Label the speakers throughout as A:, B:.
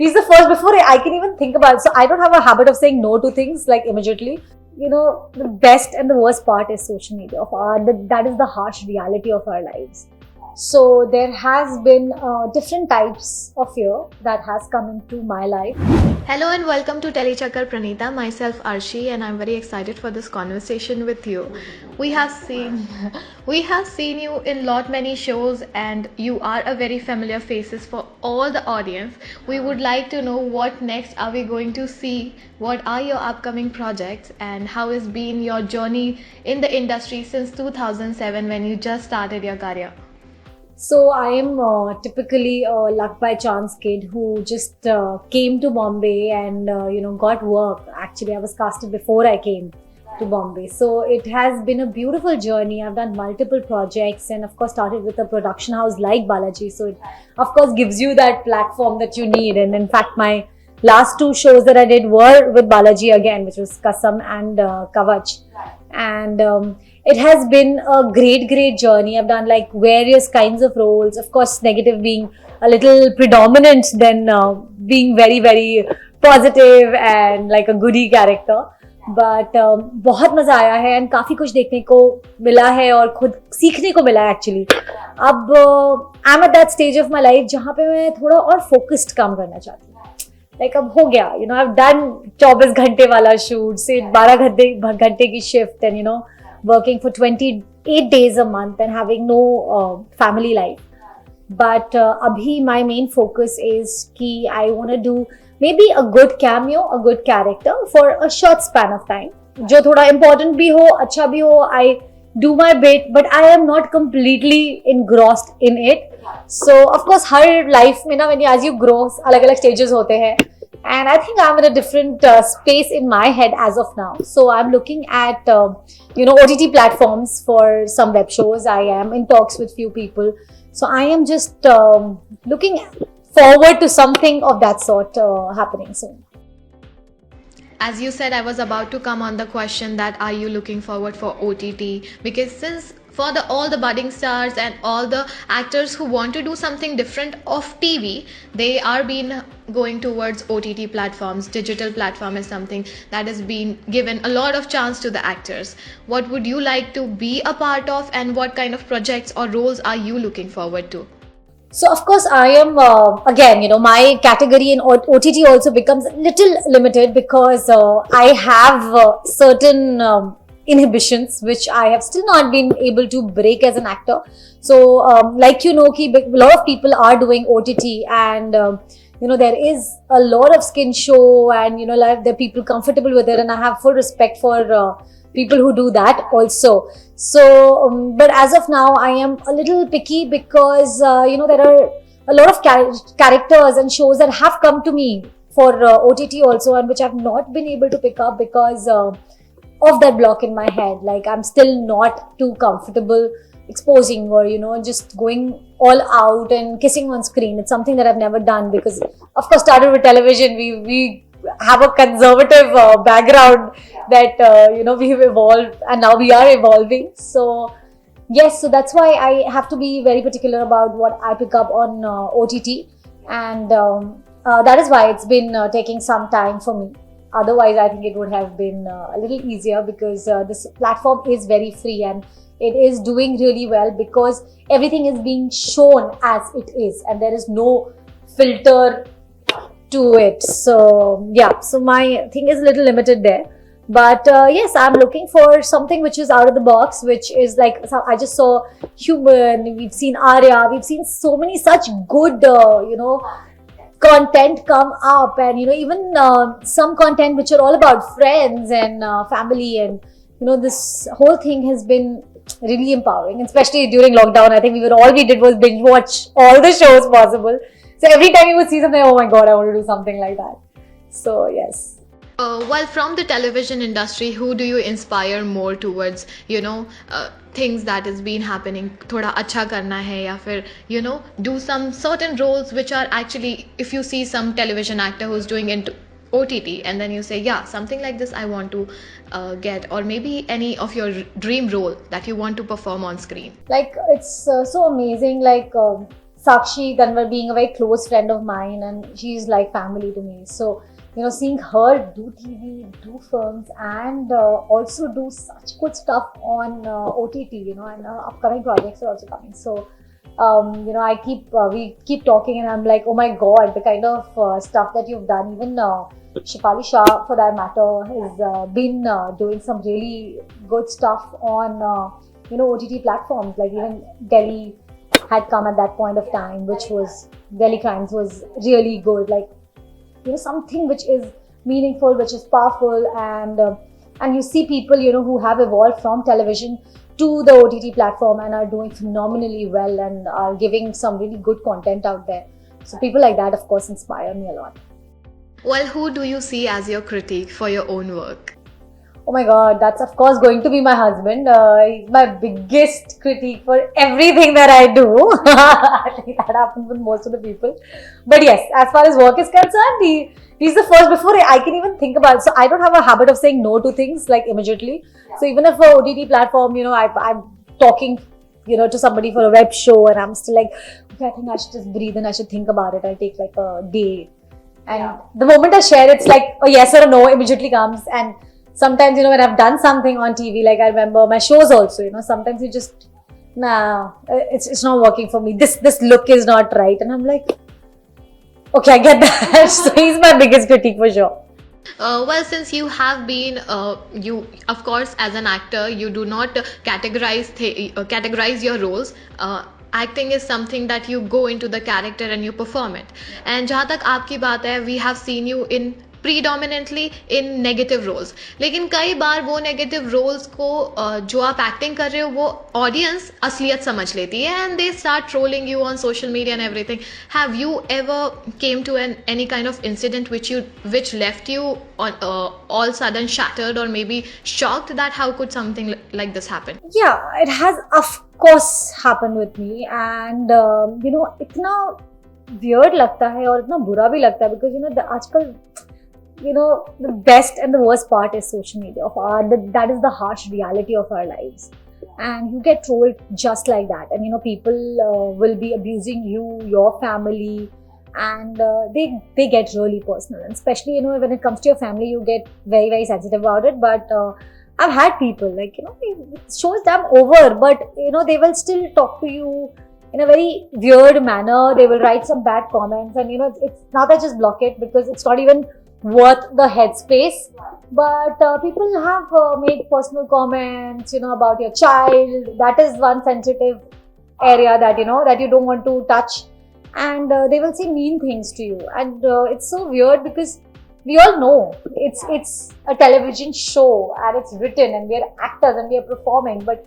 A: He's the first before I can even think about it. So I don't have a habit of saying no to things like immediately. The best and the worst part is social media. That is the harsh reality of our lives. So there has been different types of fear that has come into my life.
B: Hello and welcome to Telechakar Pranita. Myself Arshi, and I'm very excited for this conversation with you. We have seen you in lot many shows, and you are a very familiar faces for all the audience. We would like to know what next are we going to see, what are your upcoming projects, and how has been your journey in the industry since 2007 when you just started your career.
A: So I am typically a luck by chance kid who just came to Bombay and got work. Actually, I was casted before I came to Bombay. So it has been a beautiful journey. I've done multiple projects and of course started with a production house like Balaji. So it of course gives you that platform that you need. And in fact, my last two shows that I did were with Balaji again, which was Kasam and Kavach. And it has been a great journey. I've done like various kinds of roles. Of course, negative being a little predominant than being very positive and like a goody character. But बहुत मजा आया है and काफी कुछ देखने को मिला है और खुद सीखने को मिला है actually. अब I'm at that stage of my life जहाँ पे मैं थोड़ा और focused काम करना चाहती हूँ. Like अब हो गया, I've done 24 घंटे वाला shoot, से 12 घंटे की shift and working for 28 days a month and having no family life. But abhi my main focus is ki I want to do maybe a good cameo, a good character for a short span of time. जो थोड़ा important भी हो, अच्छा भी हो, I do my bit, but I am not completely engrossed in it. So of course her life में ना as you grow अलग-अलग stages होते हैं. And I think I'm in a different space in my head as of now. So I'm looking at, OTT platforms for some web shows. I am in talks with few people. So I am just looking forward to something of that sort happening soon.
B: As you said, I was about to come on the question that are you looking forward for OTT? Because since for all the budding stars and all the actors who want to do something different of TV, they are going towards OTT platforms. Digital platform is something that has been given a lot of chance to the actors. What would you like to be a part of, and what kind of projects or roles are you looking forward to?
A: So of course I am, again, my category in OTT also becomes a little limited because I have certain inhibitions which I have still not been able to break as an actor. So like a lot of people are doing OTT and there is a lot of skin show and like there are people comfortable with it, and I have full respect for people who do that also. So but as of now I am a little picky because there are a lot of characters and shows that have come to me for OTT also, and which I've not been able to pick up because of that block in my head. Like I'm still not too comfortable exposing or just going all out and kissing on screen. It's something that I've never done because of course started with television. We have a conservative background that we've evolved and now we are evolving. So yes, so that's why I have to be very particular about what I pick up on OTT, and that is why it's been taking some time for me. Otherwise, I think it would have been a little easier because this platform is very free and it is doing really well because everything is being shown as it is and there is no filter to it. So yeah, so my thing is a little limited there. But yes, I'm looking for something which is out of the box, which is like, I just saw Human, we've seen Arya, we've seen so many such good, content come up, and even some content which are all about friends and family, and this whole thing has been really empowering, especially during lockdown. I think all we did was binge watch all the shows possible. So every time you would see something, oh my god, I want to do something like that. So yes.
B: Well, from the television industry, who do you inspire more towards, things that has been happening, thoda acha karna hai, ya fir, do some certain roles which are actually, if you see some television actor who's doing into OTT and then you say, yeah, something like this I want to get, or maybe any of your dream role that you want to perform on screen.
A: Like it's so amazing, like Sakshi Kanwar being a very close friend of mine, and she's like family to me. So, seeing her do TV, do films, and also do such good stuff on OTT, and upcoming projects are also coming. So, we keep talking, and I'm like, oh my god, the kind of stuff that you've done. Even Shefali Shah, for that matter, has been doing some really good stuff on OTT platforms. Like even Delhi had come at that point of time, which was Delhi Crimes was really good. Like something which is meaningful, which is powerful, and you see people who have evolved from television to the OTT platform and are doing phenomenally well and are giving some really good content out there. So people like that, of course, inspire me a lot.
B: Well, who do you see as your critique for your own work?
A: Oh my god, that's of course going to be my husband. He's my biggest critique for everything that I do. I think that happens with most of the people. But yes, as far as work is concerned, he's the first before I can even think about it. So I don't have a habit of saying no to things like immediately. Yeah. So even if a OTT platform, I'm talking, to somebody for a web show and I'm still like, okay, I think I should just breathe and I should think about it. I'll take like a day. And the moment I share, it's like a yes or a no immediately comes. And sometimes, when I've done something on TV, like I remember my shows also, sometimes you just, it's not working for me. This look is not right. And I'm like, okay, I get that. So he's my biggest critique for sure.
B: Well, since you have been, you of course as an actor, you do not categorize your roles. Acting is something that you go into the character and you perform it. And जहाँ तक आपकी बात है, we have seen you in predominantly in negative roles. लेकिन कई बार वो negative roles को जो आप acting कर रहे हो वो audience असलियत समझ लेती है and they start trolling you on social media and everything. Have you ever came to any kind of incident which left you on all sudden shattered or maybe shocked that how could something like this happen?
A: Yeah, it has of course happened with me, and इतना weird लगता है और इतना बुरा भी लगता है because आजकल the best and the worst part is social media that is the harsh reality of our lives, and you get trolled just like that, and people will be abusing you, your family, and they get really personal, and especially when it comes to your family you get very, very sensitive about it. But I've had people like it shows them over, but they will still talk to you in a very weird manner. They will write some bad comments, and it's not that just block it because it's not even worth the headspace. But people have made personal comments about your child. That is one sensitive area that that you don't want to touch, and they will say mean things to you, and it's so weird because we all know it's a television show and it's written and we are actors and we are performing, but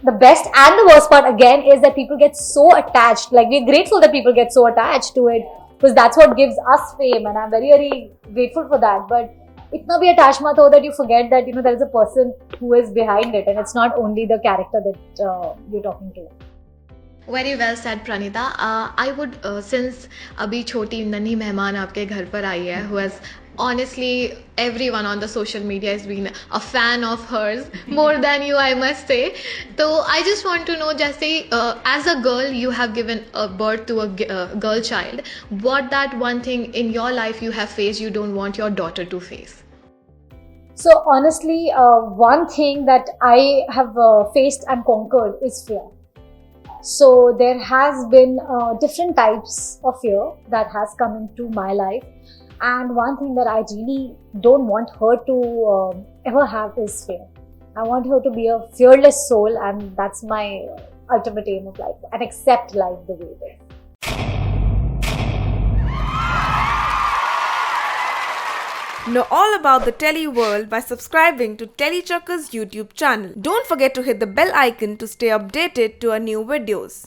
A: the best and the worst part again is that people get so attached. Like we're grateful that people get so attached to it because that's what gives us fame, and I'm very, very grateful for that. But itna bhi attached mat ho that you forget that there is a person who is behind it, and it's not only the character that you're talking to.
B: Very well said, Pranita. I would, since अभी छोटी नन्ही मेहमान आपके घर पर आई है, who has honestly everyone on the social media has been a fan of hers more than you, I must say. So I just want to know, जैसे as a girl you have given a birth to a girl child, what that one thing in your life you have faced you don't want your daughter to face?
A: So honestly, one thing that I have faced and conquered is fear. So there has been different types of fear that has come into my life, and one thing that I really don't want her to ever have is fear. I want her to be a fearless soul, and that's my ultimate aim of life, and accept life the way it is.
C: Know all about the Telly world by subscribing to Tellychucker's YouTube channel. Don't forget to hit the bell icon to stay updated to our new videos.